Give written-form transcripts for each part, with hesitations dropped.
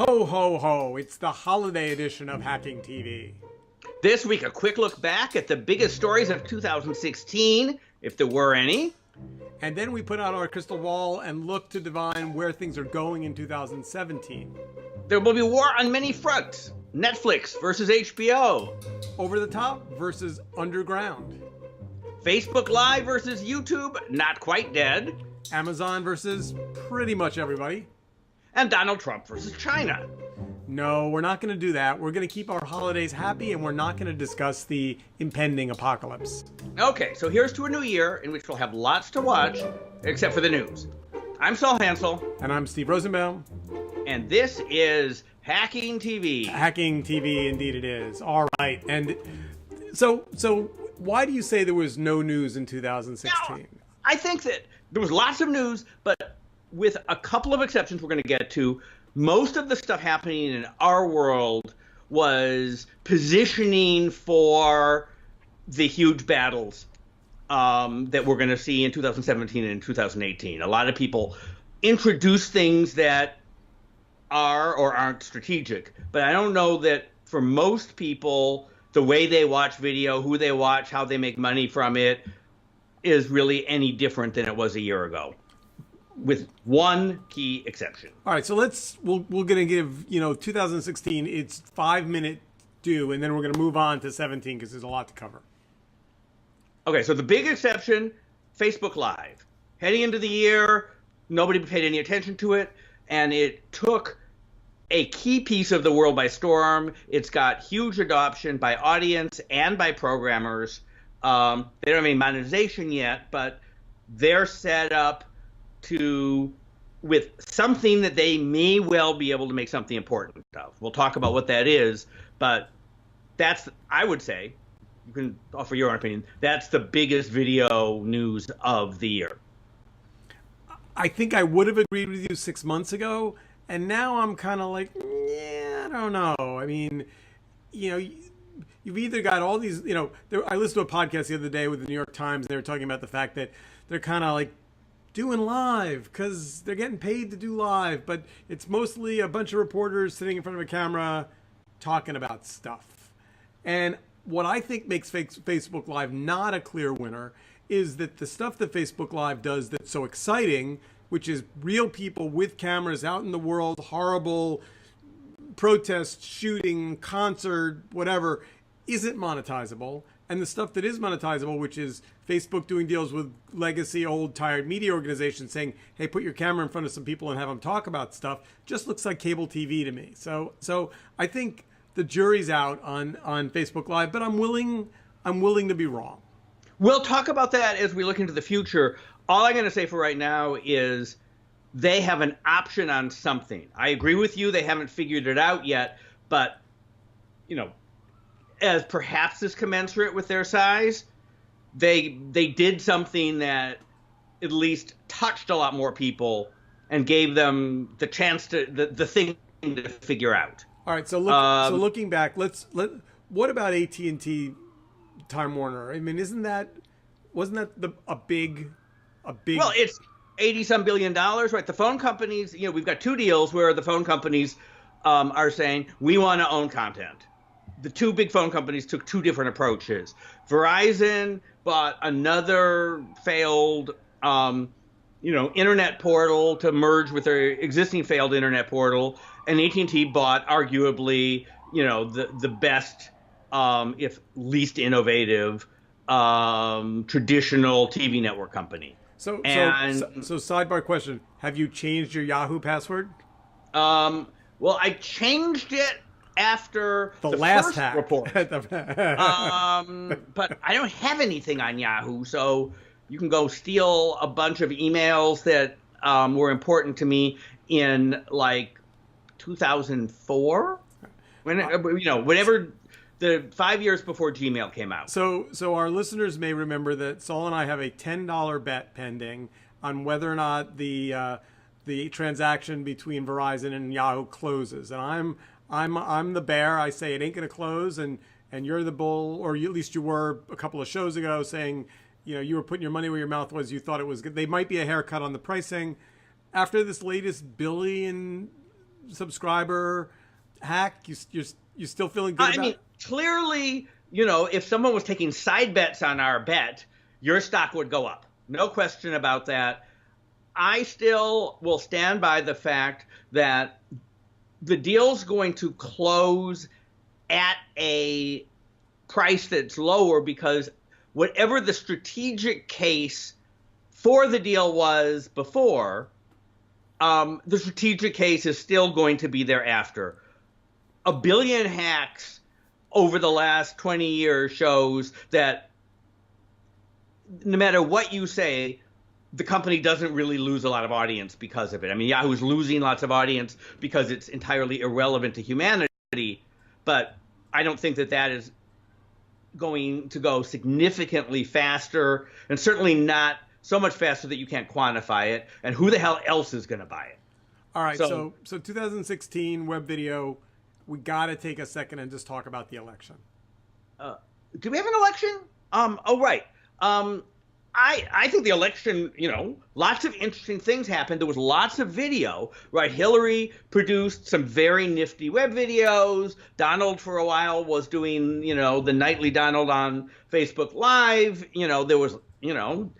Ho, ho, ho. It's the holiday edition of Hacking TV. This week, a quick look back at the biggest stories of 2016, if there were any. And then we put out our crystal ball and look to divine where things are going in 2017. There will be war on many fronts. Netflix versus HBO. Over the top versus underground. Facebook Live versus YouTube, not quite dead. Amazon versus pretty much everybody. And Donald Trump versus China. No, we're not going to do that. We're going to keep our holidays happy, and we're not going to discuss the impending apocalypse. Okay, so here's to a new year in which we'll have lots to watch, except for the news. I'm Saul Hansel. And I'm Steve Rosenbaum. And this is Hacking TV. Hacking TV, indeed it is. All right. And so why do you say there was no news in 2016? No, I think that there was lots of news, but with a couple of exceptions we're going to get to, most of the stuff happening in our world was positioning for the huge battles that we're going to see in 2017 and 2018. A lot of people introduce things that are or aren't strategic, but I don't know that for most people, the way they watch video, who they watch, how they make money from it, is really any different than it was a year ago, with one key exception. All right, so we're going to give 2016 its 5-minute due, and then we're going to move on to 17 because there's a lot to cover. Okay, so the big exception, Facebook Live. Heading into the year, nobody paid any attention to it, and it took a key piece of the world by storm. It's got huge adoption by audience and by programmers. They don't have any monetization yet, but they're set up with something that they may well be able to make something important of. We'll talk about what that is, but that's, I would say, you can offer your own opinion, that's the biggest video news of the year. I think I would have agreed with you 6 months ago, and now I'm kind of like, yeah, I don't know. I mean, you've either got all these, I listened to a podcast the other day with the New York Times, and they were talking about the fact that they're kind of like doing live because they're getting paid to do live, but it's mostly a bunch of reporters sitting in front of a camera talking about stuff. And what I think makes Facebook Live not a clear winner is that the stuff that Facebook Live does that's so exciting, which is real people with cameras out in the world, horrible protest, shooting, concert, whatever, isn't monetizable. And the stuff that is monetizable, which is Facebook doing deals with legacy, old, tired media organizations saying, hey, put your camera in front of some people and have them talk about stuff, just looks like cable TV to me. So I think the jury's out on Facebook Live, but I'm willing to be wrong. We'll talk about that as we look into the future. All I'm going to say for right now is they have an option on something. I agree with you. They haven't figured it out yet, but, as perhaps is commensurate with their size, they did something that at least touched a lot more people and gave them the chance to, the thing to figure out. All right. So looking back, what about AT&T Time Warner? I mean, wasn't that a big? Well, it's $80-some billion, right? The phone companies, we've got two deals where the phone companies are saying we want to own content. The two big phone companies took two different approaches. Verizon bought another failed, internet portal to merge with their existing failed internet portal, and AT&T bought arguably, the best, if least innovative, traditional TV network company. So sidebar question: have you changed your Yahoo password? Well, I changed it after the last first hack report. But I don't have anything on Yahoo, so you can go steal a bunch of emails that were important to me in like 2004, whenever the 5 years before Gmail came out. So our listeners may remember that Saul and I have a $10 bet pending on whether or not the transaction between Verizon and Yahoo closes, and I'm the bear. I say it ain't going to close, and you're the bull, or at least you were a couple of shows ago, saying you were putting your money where your mouth was. You thought it was good. They might be a haircut on the pricing. After this latest billion subscriber hack? You're still feeling good about I mean, it? clearly, you know, if someone was taking side bets on our bet, your stock would go up. No question about that. I still will stand by the fact that the deal's going to close at a price that's lower because whatever the strategic case for the deal was before, the strategic case is still going to be thereafter. A billion hacks over the last 20 years shows that no matter what you say, the company doesn't really lose a lot of audience because of it. I mean, Yahoo's losing lots of audience because it's entirely irrelevant to humanity, but I don't think that that is going to go significantly faster, and certainly not so much faster that you can't quantify it. And who the hell else is going to buy it? All right, so 2016 web video, we got to take a second and just talk about the election. Do we have an election? Oh, right. I think the election, you know, lots of interesting things happened. There was lots of video, right? Hillary produced some very nifty web videos. Donald, for a while, was doing, you know, the nightly Donald on Facebook Live. You know, there was, you know,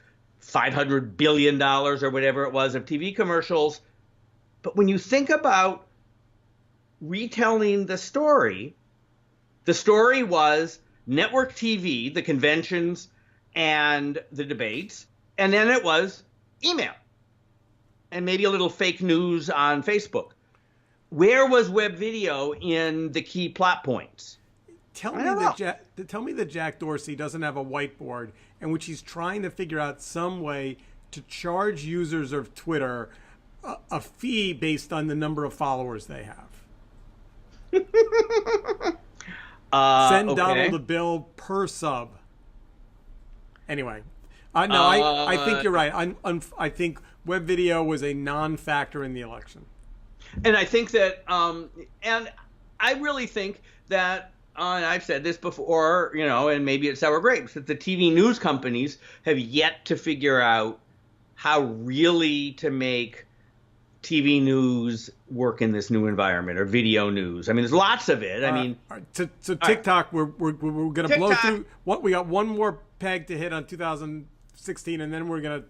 $500 billion or whatever it was of TV commercials. But when you think about retelling the story was network TV, the conventions, and the debates, and then it was email and maybe a little fake news on Facebook. Where was web video in the key plot points? Tell me that Jack Dorsey doesn't have a whiteboard in which he's trying to figure out some way to charge users of Twitter a fee based on the number of followers they have. Send Donald a bill per sub. Anyway, no, I think you're right. I think web video was a non-factor in the election. And I think that, and I really think that, and I've said this before, you know, and maybe it's sour grapes, that the TV news companies have yet to figure out how really to make TV news work in this new environment, or video news. I mean, there's lots of it. I mean, so TikTok, we're going to blow through. What we got one more peg to hit on 2016, and then we're gonna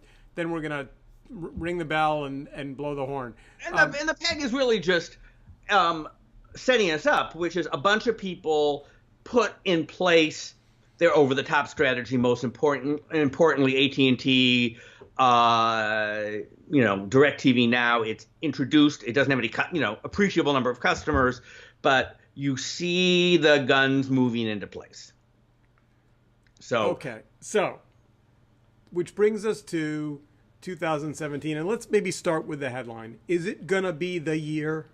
ring the bell and blow the horn. And the peg is really just setting us up, which is a bunch of people put in place their over-the-top strategy. Most importantly, AT&T. You know, DirecTV now, it's introduced. It doesn't have any, you know, appreciable number of customers, but you see the guns moving into place. So okay, so which brings us to 2017, and let's maybe start with the headline. Is it gonna be the year?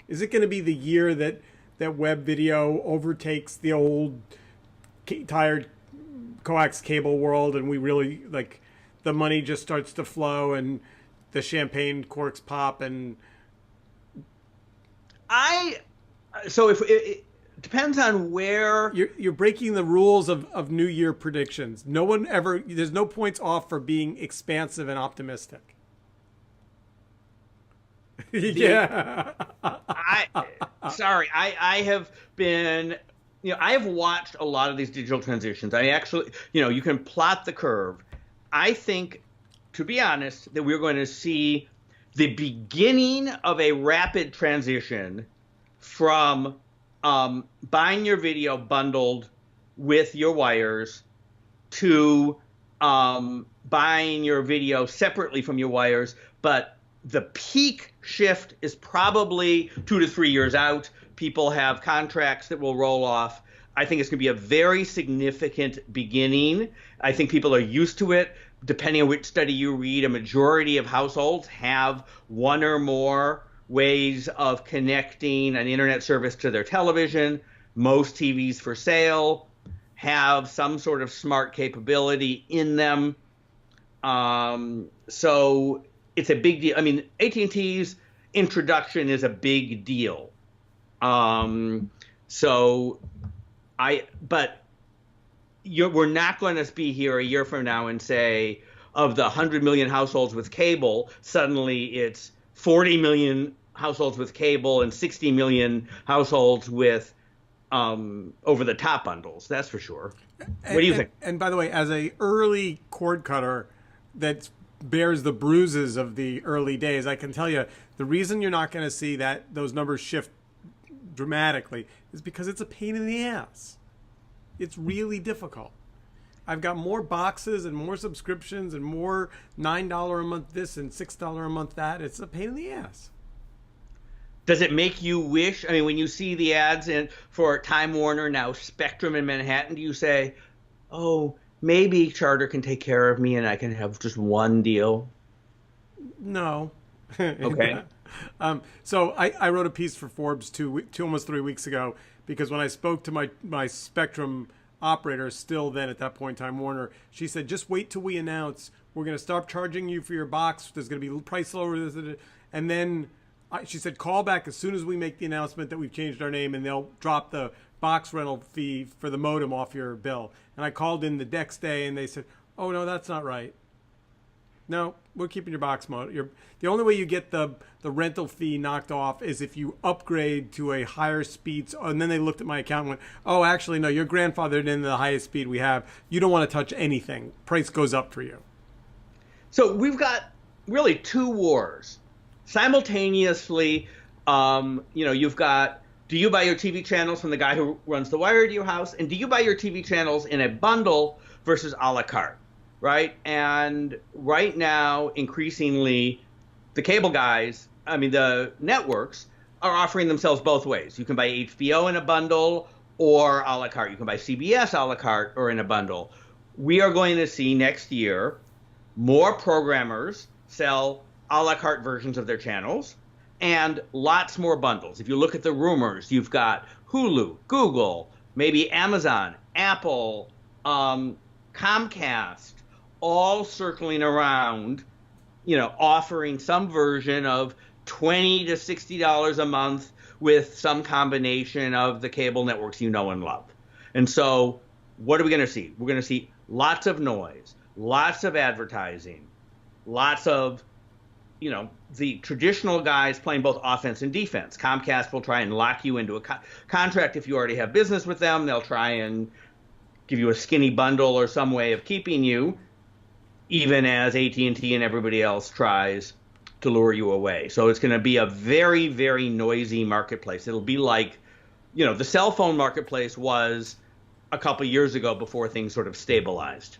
Is it gonna be the year that web video overtakes the old tired coax cable world, and we really, like, the money just starts to flow and the champagne corks pop? And so if it depends on where you're breaking the rules of New Year predictions. There's no points off for being expansive and optimistic. Yeah. I have been, you know, I have watched a lot of these digital transitions. I actually, you know, you can plot the curve. I think, to be honest, that we're going to see the beginning of a rapid transition from buying your video bundled with your wires to buying your video separately from your wires. But the peak shift is probably 2 to 3 years out. People have contracts that will roll off. I think it's going to be a very significant beginning. I think people are used to it. Depending on which study you read, a majority of households have one or more ways of connecting an internet service to their television. Most TVs for sale have some sort of smart capability in them. So it's a big deal. I mean, AT&T's introduction is a big deal. We're not going to be here a year from now and say, of the 100 million households with cable, suddenly it's 40 million households with cable and 60 million households with over-the-top bundles. That's for sure. What do you think? And by the way, as a early cord cutter that bears the bruises of the early days, I can tell you the reason you're not going to see those numbers shift dramatically is because it's a pain in the ass. It's really difficult. I've got more boxes and more subscriptions and more $9 a month this and $6 a month that. It's a pain in the ass. Does it make you wish? I mean, when you see the ads for Time Warner, now Spectrum in Manhattan, do you say, oh, maybe Charter can take care of me and I can have just one deal? No. Okay. So I wrote a piece for Forbes almost 3 weeks ago because when I spoke to my Spectrum operator, still then at that point, Time Warner, she said, just wait till we announce we're going to stop charging you for your box. There's going to be price lower. And then she said, call back as soon as we make the announcement that we've changed our name and they'll drop the box rental fee for the modem off your bill. And I called in the next day and they said, oh, no, that's not right. No, we're keeping your box modem. The only way you get the rental fee knocked off is if you upgrade to a higher speed. And then they looked at my account and went, oh, actually, no, you're grandfathered in the highest speed we have. You don't want to touch anything. Price goes up for you. So we've got really two wars. Simultaneously, you've got, do you buy your TV channels from the guy who runs the wire to your house? And do you buy your TV channels in a bundle versus a la carte, right? And right now, increasingly, the networks are offering themselves both ways. You can buy HBO in a bundle or a la carte. You can buy CBS a la carte or in a bundle. We are going to see next year more programmers sell a la carte versions of their channels and lots more bundles. If you look at the rumors, you've got Hulu, Google, maybe Amazon, Apple, Comcast, all circling around, offering some version of $20 to $60 a month with some combination of the cable networks you know and love. And so what are we going to see? We're going to see lots of noise, lots of advertising, lots of the traditional guys playing both offense and defense. Comcast will try and lock you into a contract if you already have business with them. They'll try and give you a skinny bundle or some way of keeping you, even as AT&T and everybody else tries to lure you away. So it's going to be a very, very noisy marketplace. It'll be like, the cell phone marketplace was a couple years ago before things sort of stabilized.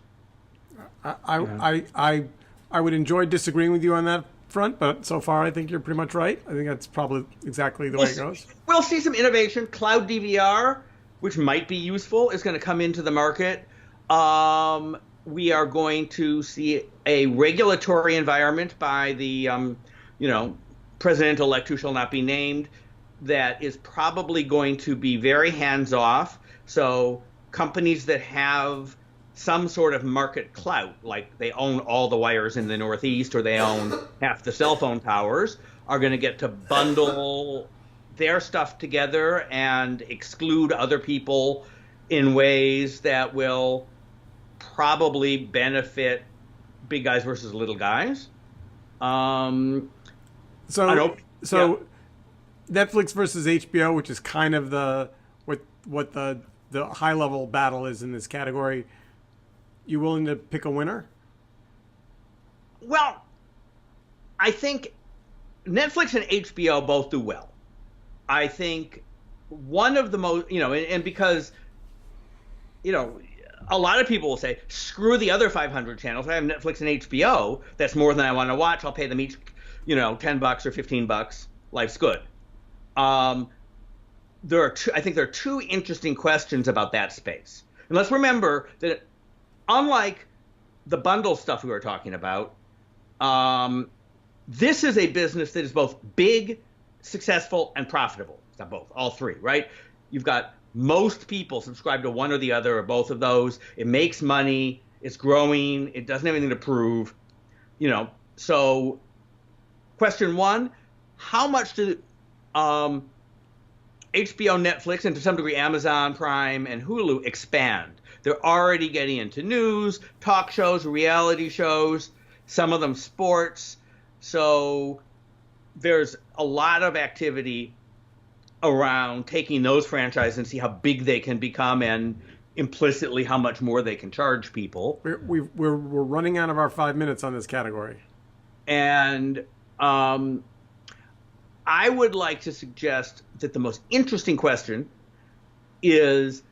I would enjoy disagreeing with you on that front, but so far I think you're pretty much right. I think that's probably exactly the way it goes. We'll see some innovation. Cloud DVR, which might be useful, is going to come into the market. We are going to see a regulatory environment by the, president-elect who shall not be named, that is probably going to be very hands-off. So companies that have some sort of market clout, like they own all the wires in the Northeast or they own half the cell phone towers, are going to get to bundle their stuff together and exclude other people in ways that will probably benefit big guys versus little guys. So Netflix versus HBO, which is kind of what the high level battle is in this category. You willing to pick a winner? Well, I think Netflix and HBO both do well. I think one of the most, and because, a lot of people will say, screw the other 500 channels. I have Netflix and HBO. That's more than I want to watch. I'll pay them each, $10 or $15. Life's good. I think there are two interesting questions about that space. And let's remember that unlike the bundle stuff we were talking about, this is a business that is both big, successful, and profitable. It's not both, all three, right? You've got most people subscribe to one or the other or both of those. It makes money. It's growing. It doesn't have anything to prove. So question one, how much do HBO, Netflix, and to some degree Amazon Prime and Hulu expand They're already getting into news, talk shows, reality shows, some of them sports. So there's a lot of activity around taking those franchises and see how big they can become and implicitly how much more they can charge people. We're running out of our 5 minutes on this category. And I would like to suggest that the most interesting question is,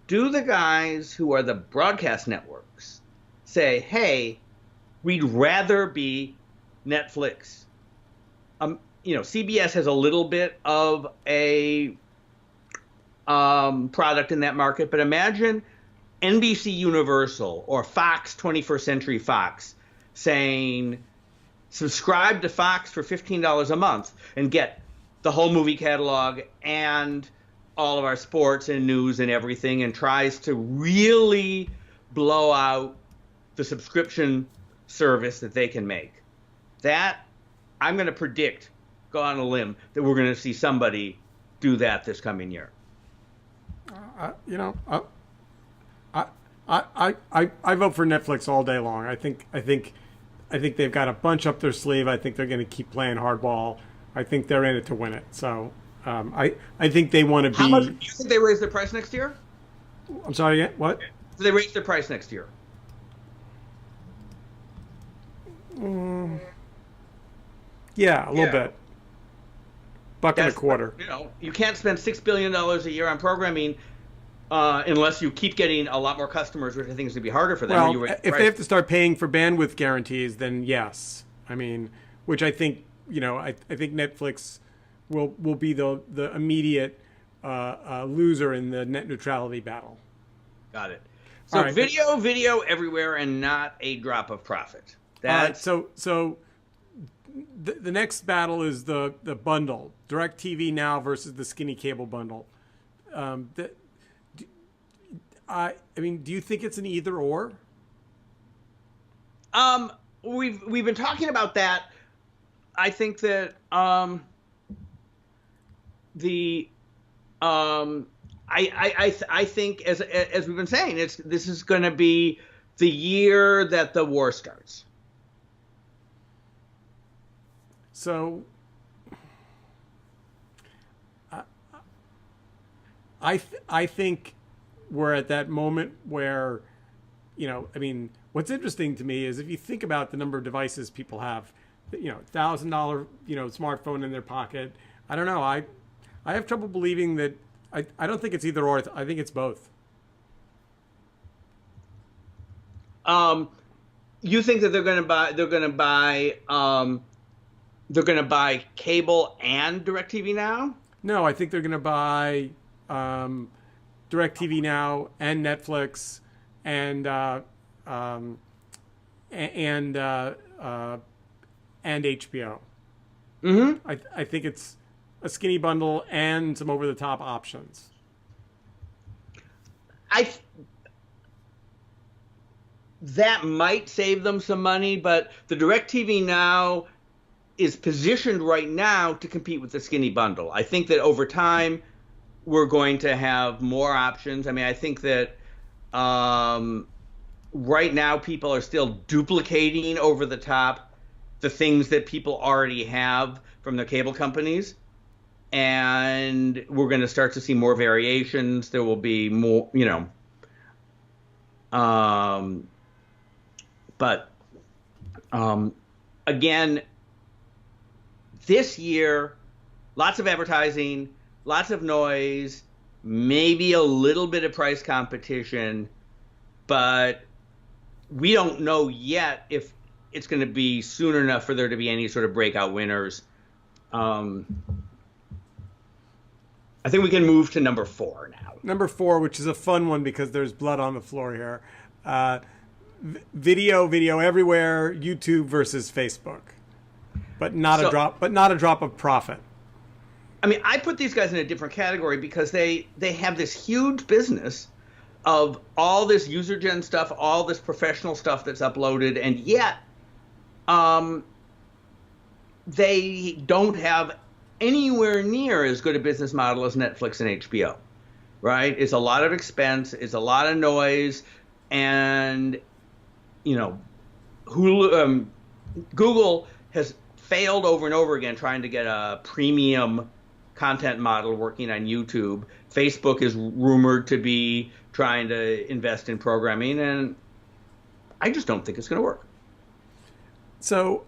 do the guys who are the broadcast networks say, hey, we'd rather be Netflix? CBS has a little bit of a product in that market, but imagine NBC Universal or Fox 21st Century Fox saying, subscribe to Fox for $15 a month and get the whole movie catalog and all of our sports and news and everything, and tries to really blow out the subscription service that they can make. That, I'm going to predict, go on a limb, that we're going to see somebody do that this coming year. I vote for Netflix all day long. I think they've got a bunch up their sleeve. I think they're going to keep playing hardball. I think they're in it to win it. So I think they want to be. How much do you think they raise their price next year? I'm sorry, what? Do they raise their price next year? Yeah, a little bit. Buck and a quarter. You can't spend $6 billion a year on programming unless you keep getting a lot more customers, which I think is going to be harder for them. Well, if they have to start paying for bandwidth guarantees, then yes. I mean, which I think, I think Netflix will be the immediate loser in the net neutrality battle. Got it. So right. video everywhere, and not a drop of profit. That's so the next battle is the bundle, DirecTV Now versus the skinny cable bundle. Do you think it's an either or? We've been talking about that. I think that I think as we've been saying, this is going to be the year that the war starts. So I think we're at that moment where, what's interesting to me is if you think about the number of devices people have, $1,000, smartphone in their pocket. I don't know. I have trouble believing that. I don't think it's either or. I think it's both. You think that they're going to buy cable and DirecTV Now? No, I think they're going to buy DirecTV Now and Netflix and HBO. Mm-hmm. I think it's a skinny bundle and some over-the-top options. That might save them some money, but the DirecTV Now is positioned right now to compete with the skinny bundle. I think that over time we're going to have more options. I mean, I think that right now people are still duplicating over the top the things that people already have from their cable companies. And we're going to start to see more variations. There will be more, again, this year, lots of advertising, lots of noise, maybe a little bit of price competition, but we don't know yet if it's going to be soon enough for there to be any sort of breakout winners. I think we can move to number 4 now. Number 4, which is a fun one because there's blood on the floor here. Video everywhere, YouTube versus Facebook. But not a drop of profit. I mean, I put these guys in a different category because they have this huge business of all this user gen stuff, all this professional stuff that's uploaded, and yet they don't have anywhere near as good a business model as Netflix and HBO. right? It's a lot of expense, it's a lot of noise, and you know, Google has failed over and over again trying to get a premium content model working on YouTube. Facebook is rumored to be trying to invest in programming, and I just don't think it's going to work. So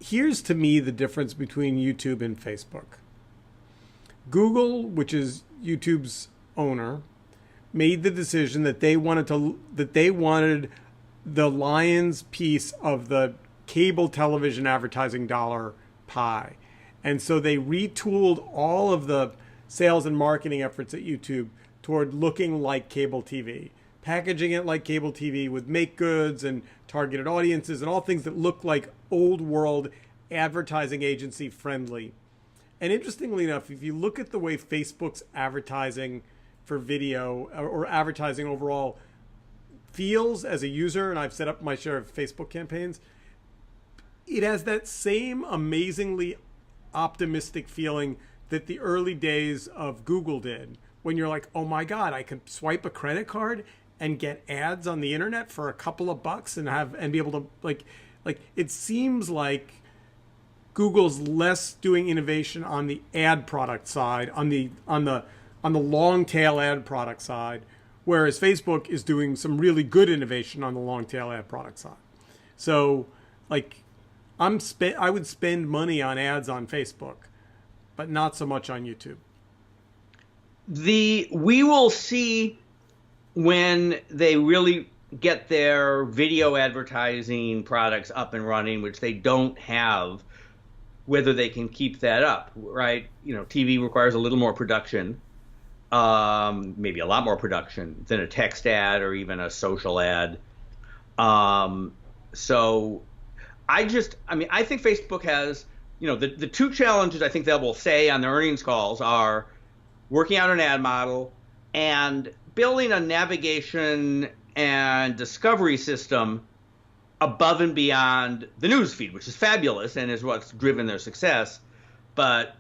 here's to me the difference between YouTube and Facebook. Google, which is YouTube's owner, made the decision that they wanted the lion's piece of the cable television advertising dollar pie. And so they retooled all of the sales and marketing efforts at YouTube toward looking like cable TV, packaging it like cable TV with make goods and targeted audiences and all things that look like old world advertising agency friendly. And interestingly enough, if you look at the way Facebook's advertising for video or advertising overall feels as a user, and I've set up my share of Facebook campaigns, it has that same amazingly optimistic feeling that the early days of Google did, when you're like, oh my God, I can swipe a credit card and get ads on the internet for a couple of bucks and be able to like it seems like Google's less doing innovation on the ad product side, on the long tail ad product side, whereas Facebook is doing some really good innovation on the long tail ad product side. So like I would spend money on ads on Facebook, but not so much on YouTube. We will see when they really get their video advertising products up and running, which they don't have, whether they can keep that up, right? You know, TV requires a little more production, maybe a lot more production than a text ad or even a social ad. So I think Facebook has, you know, the two challenges I think they will say on their earnings calls are working out an ad model and building a navigation and discovery system above and beyond the news feed, which is fabulous and is what's driven their success. But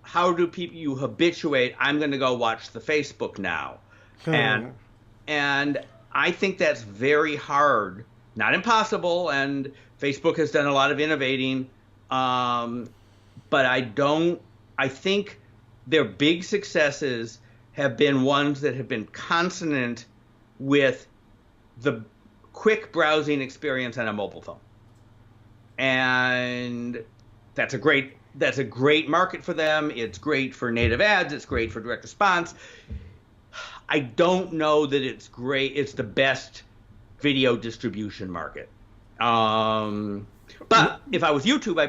how do you habituate, I'm going to go watch the Facebook now? And I think that's very hard, not impossible, and Facebook has done a lot of innovating, but I think their big successes have been ones that have been consonant with the quick browsing experience on a mobile phone. And that's a great market for them. It's great for native ads. It's great for direct response. I don't know that it's the best video distribution market. But if I was YouTube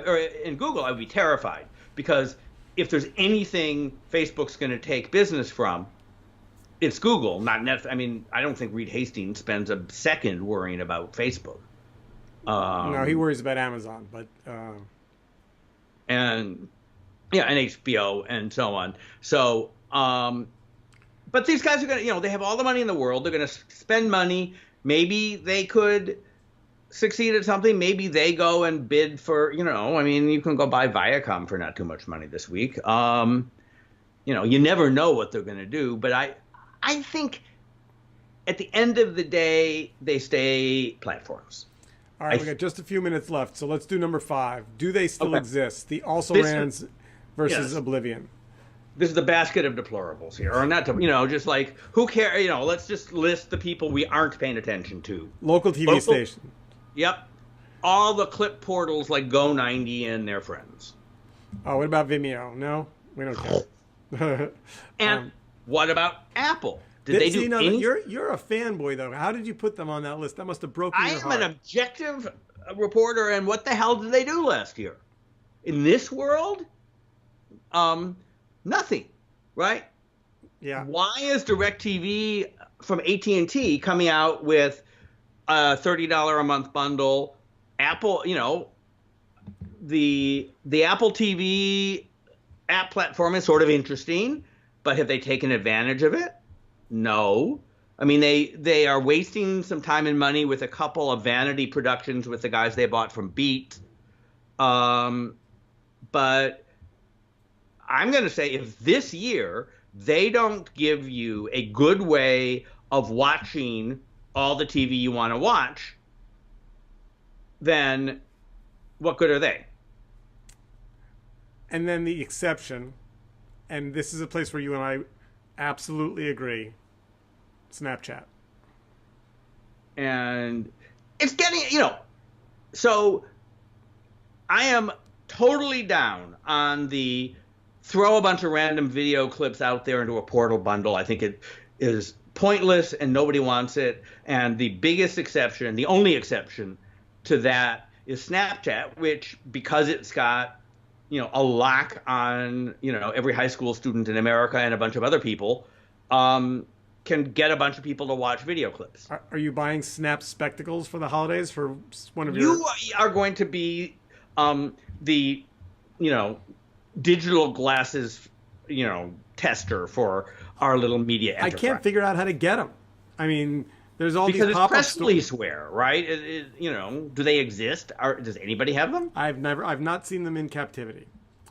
and Google, I would be terrified, because if there's anything Facebook's going to take business from, it's Google, not Netflix. I mean, I don't think Reed Hastings spends a second worrying about Facebook. No, he worries about Amazon, but and HBO and so on. So, but these guys are going to, you know, they have all the money in the world. They're going to spend money. Maybe they could succeed at something. Maybe they go and bid for, you know, I mean, you can go buy Viacom for not too much money this week. You know, you never know what they're going to do, but I think at the end of the day, they stay platforms. All right, we got just a few minutes left, so let's do number 5. Do they still exist? The also-rans versus Oblivion. This is the basket of deplorables here, or not, you know, just like, who cares? You know, let's just list the people we aren't paying attention to. Local TV station. Yep. All the clip portals like Go90 and their friends. Oh, what about Vimeo? No, we don't care. And what about Apple? Did they do anything? You're a fanboy, though. How did you put them on that list? That must have broken your heart. I am an objective reporter, and what the hell did they do last year? In this world, nothing, right? Yeah. Why is DirecTV from AT&T coming out with a $30 a month bundle? Apple, you know, the Apple TV app platform is sort of interesting, but have they taken advantage of it? No. I mean, they are wasting some time and money with a couple of vanity productions with the guys they bought from Beat. But I'm going to say, if this year they don't give you a good way of watching all the TV you want to watch, then what good are they? And then the exception, and this is a place where you and I absolutely agree, Snapchat. And it's getting, so I am totally down on the throw a bunch of random video clips out there into a portal bundle. I think it is pointless and nobody wants it. And the biggest exception, the only exception to that is Snapchat, which, because it's got, a lock on, every high school student in America and a bunch of other people, can get a bunch of people to watch video clips. Are you buying Snap spectacles for the holidays for one of your... You are going to be the, digital glasses, tester for our little media enterprise. I can't figure out how to get them. I mean, there's all because these it's press release wear, right? Do they exist? Does anybody have them? I've not seen them in captivity.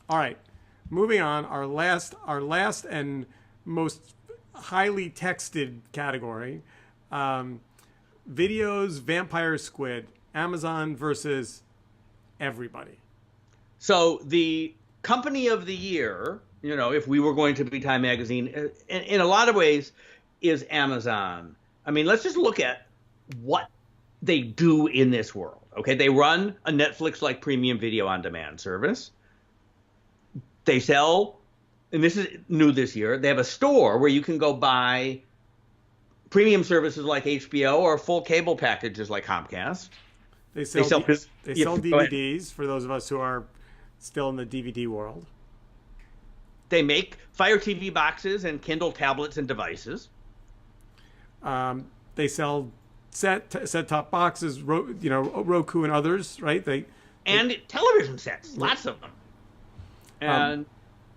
All right, moving on. Our last and most highly texted category, videos, Vampire Squid, Amazon versus everybody. So the company of the year, if we were going to be Time Magazine, in a lot of ways, is Amazon. I mean, let's just look at what they do in this world. Okay, they run a Netflix-like premium video on demand service. They sell, and this is new this year, they have a store where you can go buy premium services like HBO or full cable packages like Comcast. They sell DVDs for those of us who are still in the DVD world. They make Fire TV boxes and Kindle tablets and devices. They sell set-top boxes, Roku and others, right? And television sets, lots of them. And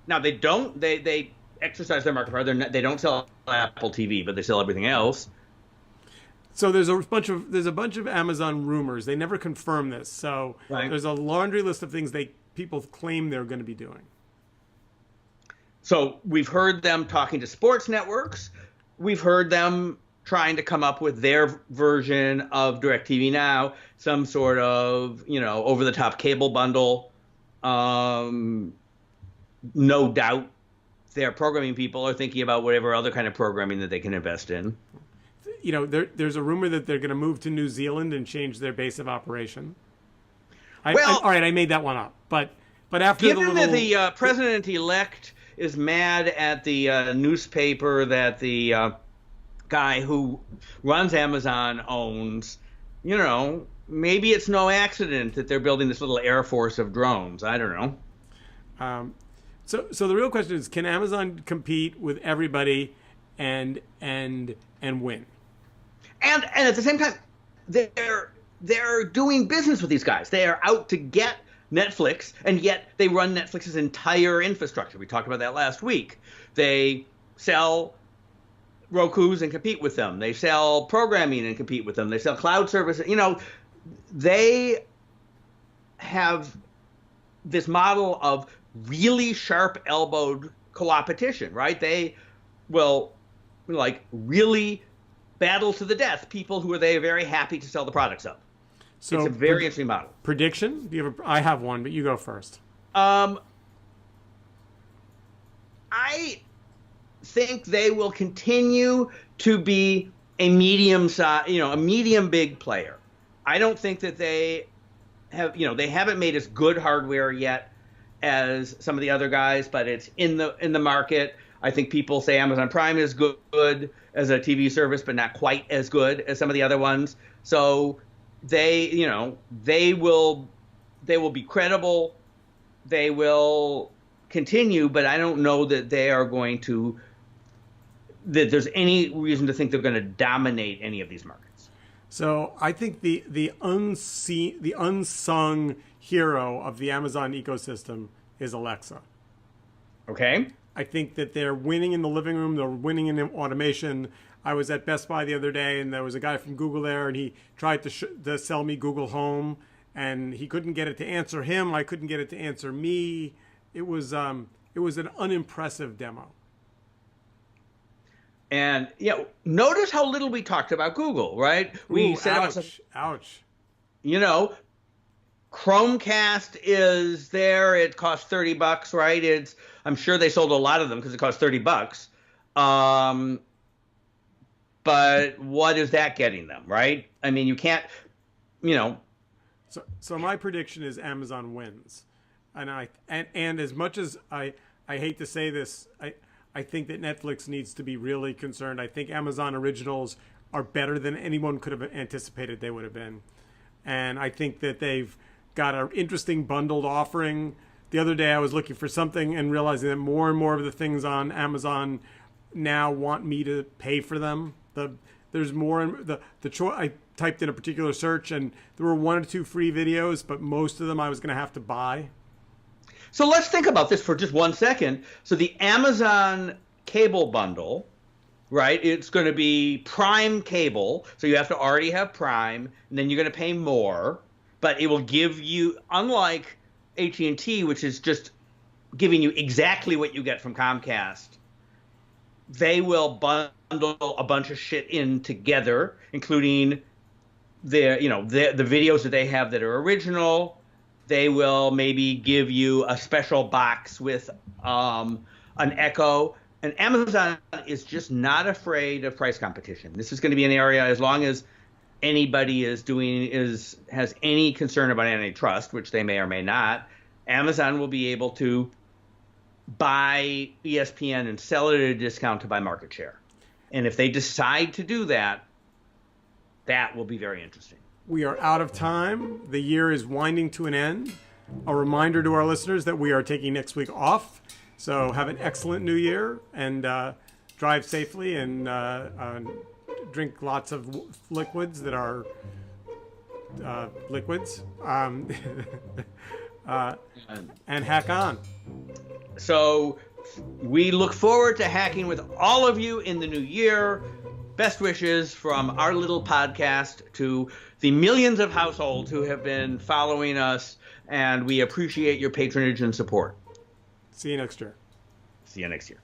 now they don't. They exercise their market power. They don't sell Apple TV, but they sell everything else. So there's a bunch of Amazon rumors. They never confirm this. So right. There's a laundry list of things people claim they're going to be doing. So we've heard them talking to sports networks. We've heard them trying to come up with their version of DirecTV Now, some sort of, over-the-top cable bundle. No doubt their programming people are thinking about whatever other kind of programming that they can invest in. There's a rumor that they're going to move to New Zealand and change their base of operation. All right, I made that one up. But after given that the president-elect is mad at the newspaper that the guy who runs Amazon owns, maybe it's no accident that they're building this little air force of drones. I don't know. So the real question is, can Amazon compete with everybody and win? And at the same time, they're doing business with these guys. They are out to get Netflix, and yet they run Netflix's entire infrastructure. We talked about that last week. They sell Rokus and compete with them. They sell programming and compete with them. They sell cloud services. They have this model of really sharp-elbowed co-opetition, right? They will, really battle to the death people who are they very happy to sell the products of. So it's a very interesting model. Prediction? I have one, but you go first. I think they will continue to be a medium size, a medium big player. I don't think that they have, they haven't made as good hardware yet as some of the other guys, but it's in the market. I think people say Amazon Prime is good as a TV service, but not quite as good as some of the other ones. So they will be credible. They will continue, but I don't know that they are going to, that there's any reason to think they're going to dominate any of these markets. So I think the unsung hero of the Amazon ecosystem is Alexa. Okay. I think that they're winning in the living room. They're winning in automation. I was at Best Buy the other day, and there was a guy from Google there, and he tried to sell me Google Home, and he couldn't get it to answer him. I couldn't get it to answer me. It was an unimpressive demo. And notice how little we talked about Google, right? We Ooh, said about some, ouch. you know, Chromecast is there. It costs $30, right? I'm sure they sold a lot of them because it costs $30. But what is that getting them, right? I mean, you can't, you know. So my prediction is Amazon wins, and as much as I hate to say this, I think that Netflix needs to be really concerned. I think Amazon originals are better than anyone could have anticipated they would have been, and I think that they've got an interesting bundled offering. The other day I was looking for something and realizing that more and more of the things on Amazon now want me to pay for them. There's more the choice. I typed in a particular search and there were 1 or 2 free videos, but most of them I was going to have to buy. So let's think about this for just 1 second. So the Amazon cable bundle, right? It's going to be Prime cable, so you have to already have Prime, and then you're going to pay more, but it will give you, unlike AT&T, which is just giving you exactly what you get from Comcast, they will bundle a bunch of shit in together, including the videos that they have that are original. They will maybe give you a special box with an Echo. And Amazon is just not afraid of price competition. This is going to be an area, as long as anybody has any concern about antitrust, which they may or may not, Amazon will be able to buy ESPN and sell it at a discount to buy market share. And if they decide to do that, that will be very interesting. We are out of time. The year is winding to an end. A reminder to our listeners that we are taking next week off. So have an excellent new year and drive safely and drink lots of liquids that are liquids and hack on. So we look forward to hacking with all of you in the new year. Best wishes from our little podcast to the millions of households who have been following us, and we appreciate your patronage and support. See you next year. See you next year.